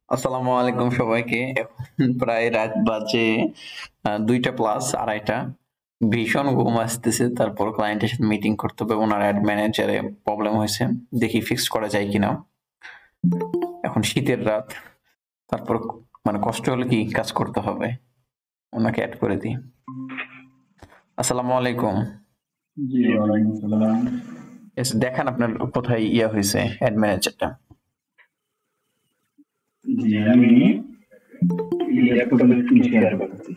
আসসালামু আলাইকুম সবাইকে। এখন প্রায় রাত বাজে ২টা প্লাস ২:৩০। ভীষণ ঘুম আসতেছে। তারপর ক্লায়েন্টের সাথে মিটিং করতে হবে। ওনার অ্যাড ম্যানেজারে প্রবলেম হয়েছে। দেখি ফিক্স করা যায় কিনা। এখন শীতের রাত। তারপর মানে কষ্ট হলে কি কাজ করতে হবে। ওনাকে অ্যাড করে দিই। আসসালামু আলাইকুম। জি, ওয়ালাইকুম আসসালাম। দেখান আপনার কোথায় হয়েছে অ্যাড ম্যানেজারটা। জি, আমি ল্যাপটপের স্ক্রিন শেয়ার করতেছি।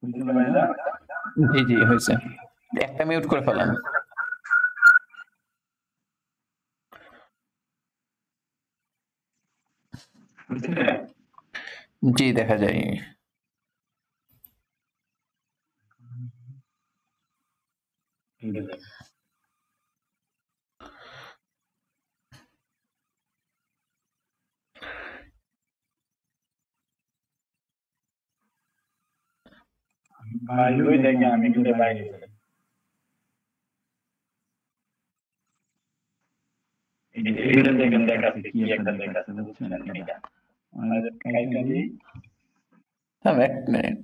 বুঝতে পারলেন? জি, জি হয়েছে। একটা মিউট করে ফেলান। জি দেখা যায়। বাইরে দেখে আমি কিন্তু বাইরে এটা দেখেন দেখাচ্ছে কি একটা দেখাচ্ছে বুঝছেন এটা আমাদের কাইটালি এক minute.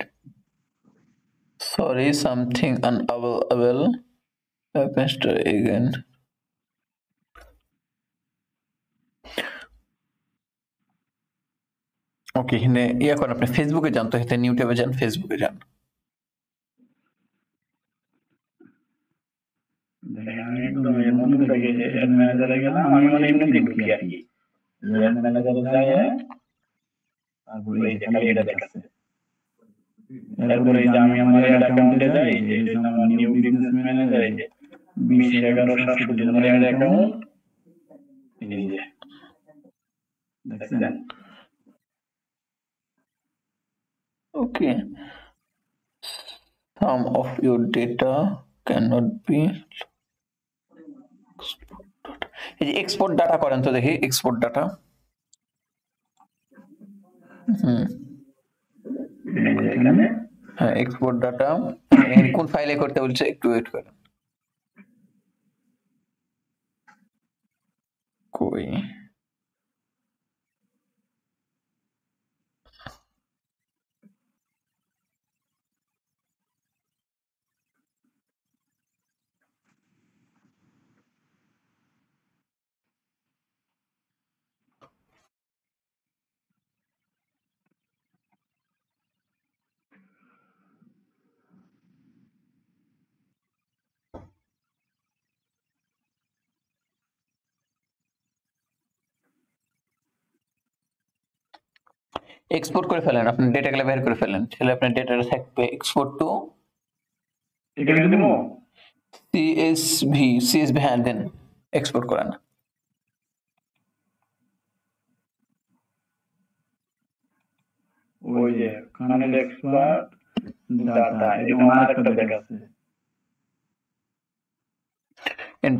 Sorry, something unavailable. Happens to again. ওকে, এখানে করেন, আপনি ফেসবুকে যান তো, এখানে নিউ ট্যাবে যান, ফেসবুকে যান। দেখেন আমি একদম মনে থেকে অ্যাড ম্যানেজারে গেলাম আমি মানে এমনিতে ঢুকি আর কি অ্যাড ম্যানেজারে যায় তারপরে এই যে খালি এটা দেখাচ্ছে এরপরে এই যে আমি আমার অ্যাড অ্যাকাউন্টে যাই এই যে এটা আমার নিউ বিজনেস ম্যানেজার এই যে 2011-67 আমার অ্যাড অ্যাকাউন্ট এই যে দেখছেন Okay, some of your data cannot be এই যে এক্সপোর্ট ডাটা করেন তো দেখি, এক্সপোর্ট ডাটা। এখানে হ্যাঁ, এক্সপোর্ট ডাটা। এখানে কোন ফাইলে করতে বলছে, একটু ওয়েট করেন। কই এক্সপোর্ট করে ফেলেন, আপনি ডেটাগুলো বের করে ফেলেন, তাহলে আপনার ডেটাটা থাকবে এক্সপোর্ট টু এখানে দেবো সিএসভি। হ্যাঁ দেন, এক্সপোর্ট করেন। ওই যে কানেক্ট এক্সপার্ট ডাটা এটা আমার একটা দেখাচ্ছে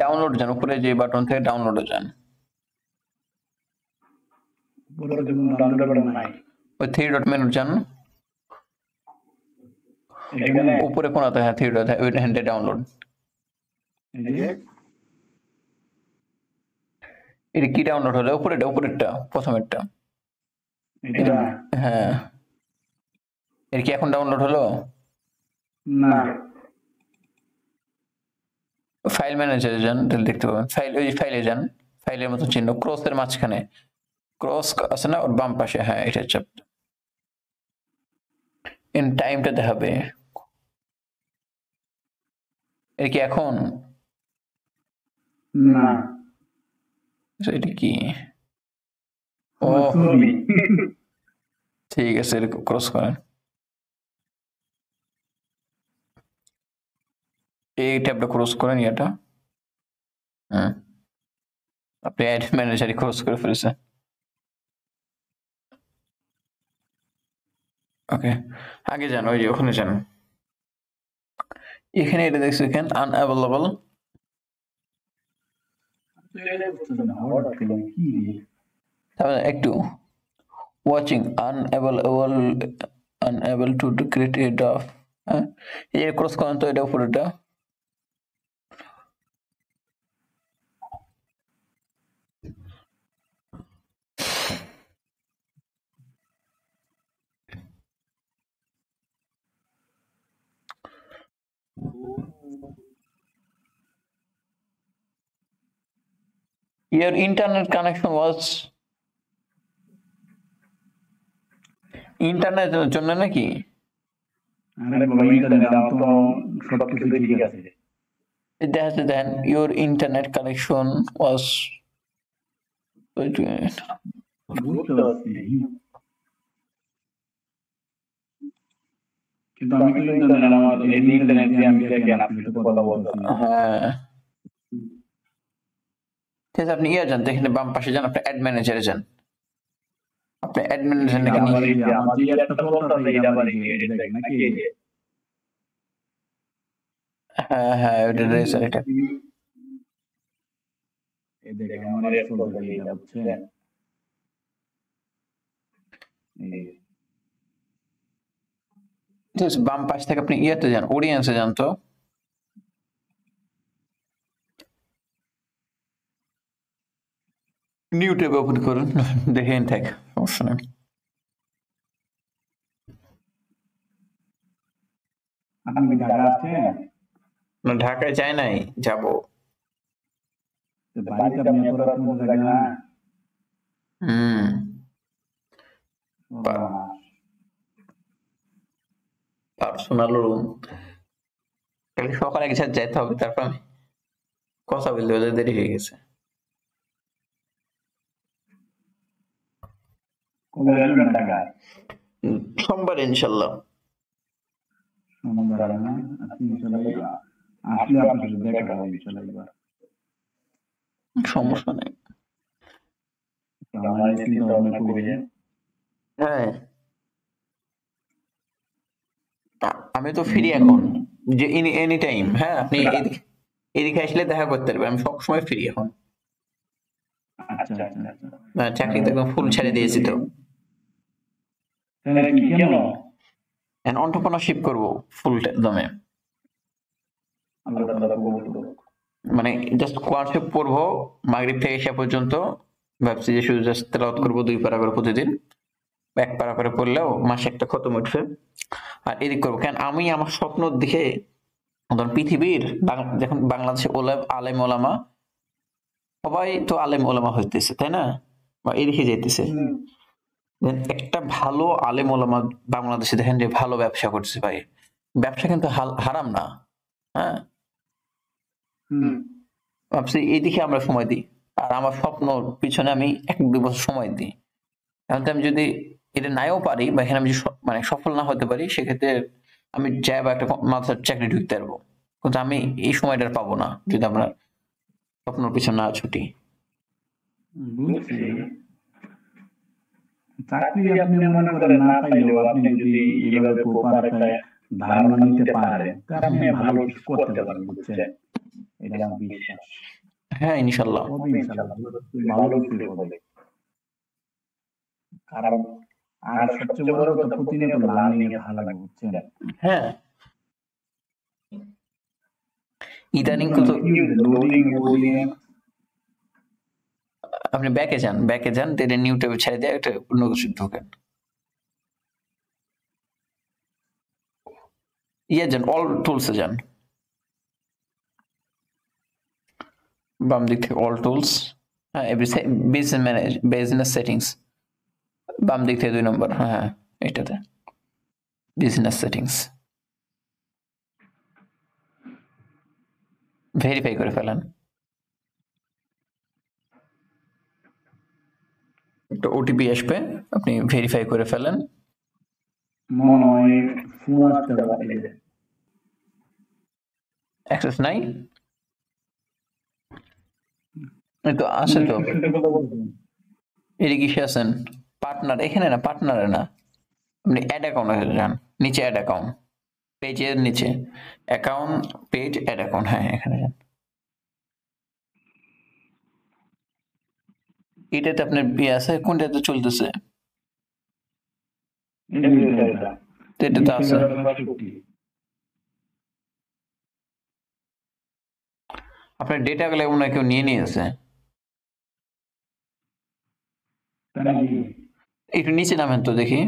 ডাউনলোড যান, উপরে যে বাটন থেকে ডাউনলোডে যান। উপরে দেখুন ডাউনলোড বাটন নাই ওই থ্রি ডট মেনু যান, এখানে উপরে কোনাতে, হ্যাঁ থ্রি ডট, ওই হ্যান্ডে ডাউনলোড। এই যে এটা কি ডাউনলোড হলো? উপরেরটা, উপরেরটা, প্রথমেরটা। এটা হ্যাঁ, এর কি এখন ডাউনলোড হলো? না ফাইল ম্যানেজারে যান, তাহলে দেখতে পাবেন। ফাইল, ওই ফাইলে যান, ফাইলের মতো চিহ্ন, ক্রসের মাঝখানে ক্রস আছে না, ওর বাম পাশে, হ্যাঁ এটা চাপ। ইন টাইমটা দেখাবে। এর কি এখন? না এটা কি? ও ছবি ঠিক আছে, এরকম ক্রস করেন। এই ট্যাবটা ক্রস করেন, এটা আপনি অ্যাড ম্যানেজারই ক্রস করে ফেলেছেন। ওকে, আগে যান, ওই যে ওখানে যান। এখানে এটা দেখছো, এখানে আনঅ্যাভেলেবল। তাহলে একটু watching unable to create a draft. হ্যাঁ, এই ক্রস করেন তো এটা উপরেটা। Your internet connection was ইন্টারনেটের জন্য নাকি? আরে বাবা, ইন্টারনেট আমার তো সবকিছু ঠিক আছে। এটা হচ্ছে দেন your internet connection was বুঝতে পারছি, কিন্তু আমি তো ইন্টারনেট, আমার এই ইন্টারনেট দিয়ে আমি দেখেন আপনি তো কথা বলতেছি। হ্যাঁ, ঠিক আছে, আপনি ইয়ে যান, এখানে বাম পাশে যান, আপনি অ্যাড ম্যানেজারে যান। আপনি অ্যাড ম্যানেজার নাকি আমার এই যে আমার যে একটা চলতেছে এটা আবার এই দেখেন নাকি এই যে, হ্যাঁ হ্যাঁ, ওটা রয়েছে এটা। এই দেখেন আমার এর চলতেছে এটা, বুঝছেন? এই ঠিক আছে, বাম পাশ থেকে আপনি ইয়েতে যান, অডিয়েন্সে যান তো। নিউ ট্যাব ওপেন করুন, দেখেন থাক, সমস্যা নেই। আপনি কি ঢাকা আসছেন? না, ঢাকায় যাই নাই, যাব। বাড়িতে আপনি এত রাত পর্যন্ত থাকেন না? হুম, পার্সোনাল রুম, কালকে সকালে একসাথে যাইতে হবে, তারপর আমি কথা বলতে বলতে দেরি হয়ে গেছে। কবে আসবেন ঢাকায়? সোমবার ইনশাল্লাহ। সোমবার না? আপনি ইনশাল্লাহ আসলে আপনার সাথে দেখা হবে ইনশাল্লাহ এবার। সমস্যা নেই। আমার চিন্তা ভাবনা করেছেন? হ্যাঁ, আমি তো ফ্রি এখন, যে এনি টাইম। হ্যাঁ, আপনি এদিকে আসলে দেখা করতে পারবেন, আমি সবসময় ফ্রি এখন। আচ্ছা আচ্ছা আচ্ছা, চাকরি তো একদম ফুল ছেড়ে দিয়েছি তো। তাহলে কি কেন? এন্টারপ্রেনারশিপ করবো ফুল দমে। আল্লাহ তাআলা কবুল করুক। মানে জাস্ট কোরআন পড়বো মাগরিব থেকে এশা পর্যন্ত, ভাবছি যে শুধু জাস্ট তেলাওয়াত করবো 2 পারা করে প্রতিদিন, 1 পারা করে পড়লেও মাসে একটা খতম উঠবে। আর এদিক করবো, কেন আমি আমার স্বপ্ন দেখে, ধরুন পৃথিবীর যখন বাংলাদেশে আলেম ওলামা সবাই তো আলেম ওলামা হইতেছে, তাই না, বা এদিকে যাইতেছে, একটা ভালো আলেম ওলামা বাংলাদেশে দেখেন যে ভালো ব্যবসা করছে ভাই। ব্যবসা কিন্তু হারাম না। হ্যাঁ, ভাবছি এইদিকে আমরা সময় দিই, আর আমার স্বপ্ন পিছনে আমি 1-2 বছর সময় দিই। এখন আমি যদি এটা নাও পারি, বা এখানে আমি মানে সফল না হতে পারি, সেক্ষেত্রে আমি যাই বা একটা মাথার চাকরি ঢুকতে পারবো, কিন্তু আমি এই সময়টা পাবো না যদি আমরা স্বপ্নের পিছনে না ছুটি। বুঝছি, চাকরি আপনি মনে করেন না পাইলেও আপনি যদি এইভাবে প্রপার একটা ধারণা নিতে পারেন তা আপনি ভালো কিছু করতে পারেন, বুঝছেন? এটা আমার বিশ্বাস। হ্যাঁ, ইনশাল্লাহ। হবে ইনশাল্লাহ, ভালো কিছু হবে। কারণ আর সবচেয়ে বড় কথা, প্রতিনিয়ত লার্নিং এ ভালো লাগবে, বুঝছেন? হ্যাঁ, ইদানিং তো লোডিং বোর্ডিং। আপনি ব্যাকে যান, তেলে নিউ ট্যাবে ছেড়ে দিয়ে একটা অন্য কিছু ঢোকেন। ইয়ে যান, অল টুলসে যান, বাম দিক থেকে অল টুলস। হ্যাঁ, বিজনেস সেটিংস, বাম দিক থেকে 2 নম্বর। হ্যাঁ, এটাতে বিজনেস সেটিংস ভেরিফাই করে ফেলেন। একটা ওটিপি আসবে, আপনি ভেরিফাই করে ফেলেন। মনে হয় ফোন আসতে পারে। অ্যাক্সেস নাই, এই তো আছে তো। এটা কিসে আছেন? পার্টনার, এখানে না, পার্টনারে না। আপনি অ্যাড অ্যাকাউন্টে যান, নিচে অ্যাড অ্যাকাউন্ট, পেজের নিচে অ্যাকাউন্ট, পেজ, অ্যাড অ্যাকাউন্ট, হ্যাঁ এখানে যান। এটাতে আপনার আছে, কোনটাতে চলতেছে? তো এটাতে আছে। আপনার ডেটা গুলো মনে হয় কেউ নিয়ে নিয়েছে। একটু নিচে নামেন তো দেখি।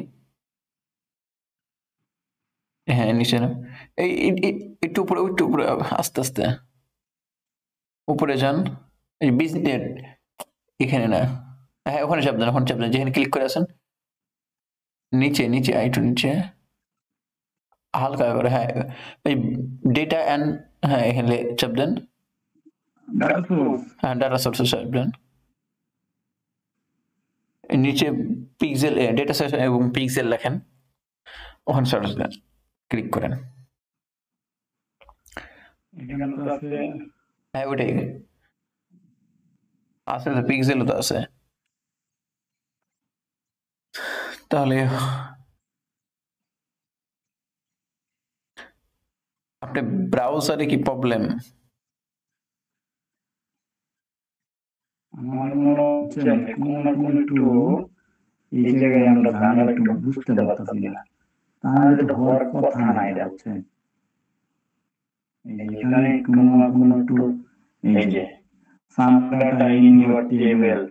হ্যাঁ নিচে নাম, একটু উপরে, একটু উপরে, আস্তে আস্তে উপরে যান। এই বিজনেস এখানে না, হ্যাঁ ওখানে চাপ দেন, ওখানে চাপ দেন, যেখানে ক্লিক করে আছেন নিচে, নিচে একটু নিচে হালকা করে, হ্যাঁ এই ডেটা অ্যান্ড, হ্যাঁ এখানে চাপ দেন, হ্যাঁ ডাটা সোর্সে চাপ দেন, নিচে পিক্সেল, ডেটা সোর্স এবং পিক্সেল লেখেন, ওখানে সার্চ দেন, ক্লিক করেন। হ্যাঁ ওটাই আছে, তো পিক্সেলও তো আছে। তাহলে আপনার ব্রাউজারে কি প্রবলেম? আমার মনে হচ্ছে কোনো না কোনো একটু এই জায়গায় আমরা ঝামেলা একটু বুঝতে পারতাছি না, তাহলে তো হওয়ার কথা না এটা হচ্ছে। এখানে কোনো না কোনো একটু এই যে some data in your table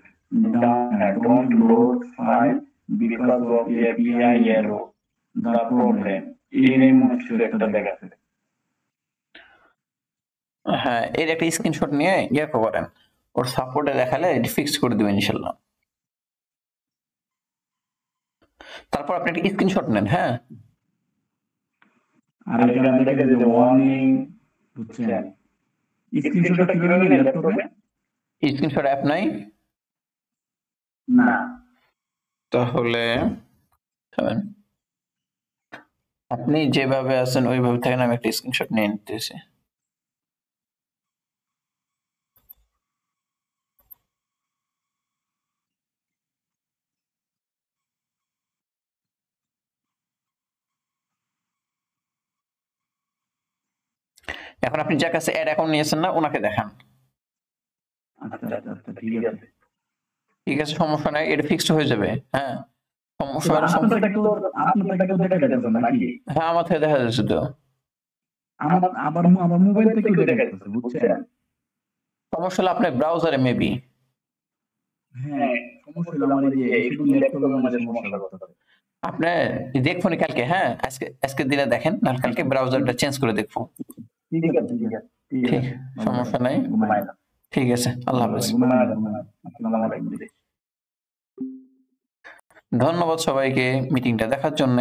don't load file because of API error, the problem এই মনে কিছু একটা দেখাচ্ছে। হ্যাঁ এর একটা স্ক্রিনশট নিয়ে ইয়ে করেন, ওর সাপোর্টে দেখালে ফিক্স করে দেবেন ইনশাল্লাহ। তারপর আপনি একটা স্ক্রিনশট নেন, হ্যাঁ আর এখানে দেখে যে ওয়ার্নিং বুঝছেন, স্ক্রিনশটটা কিভাবে নেন ল্যাপটপে? স্ক্রিনশট অ্যাপ নাই না, তাহলে আপনি যেভাবে আছেন ওইভাবে থাকেন, আমি একটা স্ক্রিনশট নিয়ে নিতেছি। এখন আপনি যার কাছে অ্যাড অ্যাকাউন্ট নিয়েছেন না ওনাকে দেখান। আচ্ছা আচ্ছা আচ্ছা ঠিক আছে, ঠিক আছে সমস্যা নাই, এটা ফিক্সড হয়ে যাবে। হ্যাঁ সমস্যা হলে আপনারটা কেউ দেখা যাচ্ছে নাকি? হ্যাঁ আমার থেকে দেখা যাচ্ছে তো। আমার মোবাইল থেকেও দেখা যাচ্ছে বুঝছেন। সমস্যা হলে আপনার ব্রাউজারে মেবি। হ্যাঁ সমস্যা হলো আমার এই যে শুধু ল্যাপটপের মধ্যে সমস্যা করতেছে। আপনি দেখুন কালকে, হ্যাঁ আজকে আজকে দিনে দেখেন, না কালকে ব্রাউজারটা চেঞ্জ করে দেখবো। ঠিক আছে ঠিক আছে ঠিক, সমস্যা নাই, ঠিক আছে, আল্লাহ হাফেজ। আসসালামু আলাইকুম। ধন্যবাদ সবাইকে মিটিংটা দেখার জন্য।